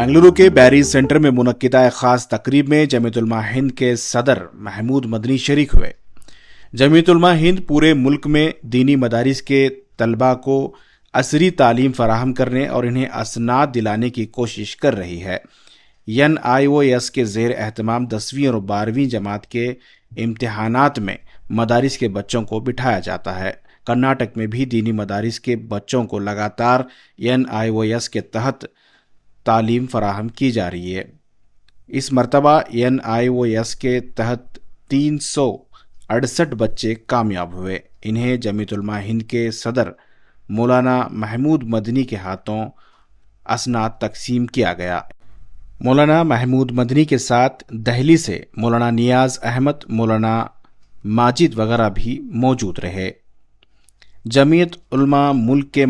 बेंगलुरु के बैरी सेंटर में मुनक्किदा एक खास तकरीब में जमीयत उलमा हिंद के सदर महमूद मदनी शरीक हुए। जमीयत उलमा हिंद पूरे मुल्क में दीनी मदारिस के तलबा को असरी तालीम फराहम करने और इन्हें असनाद दिलाने की कोशिश कर रही है। NIOS के ज़ेर एहतमाम 10वीं और 12वीं जमात के इम्तिहानात में मदारिस के बच्चों को बिठाया जाता है। कर्नाटक में भी दीनी मदारिस के बच्चों को लगातार NIOS के तहत तालीम फराहम की जा रही है। इस मरतबा NIOS के तहत 368 बच्चे कामयाब हुए। इन्हें जमीयत उलमा हिंद के सदर मौलाना महमूद मदनी के हाथों असनाद तकसीम किया गया। मौलाना महमूद मदनी के साथ दहली से मौलाना नियाज अहमद, मौलाना माजिद वगैरह भी मौजूद रहे। जमीयत उलमा मुल्क के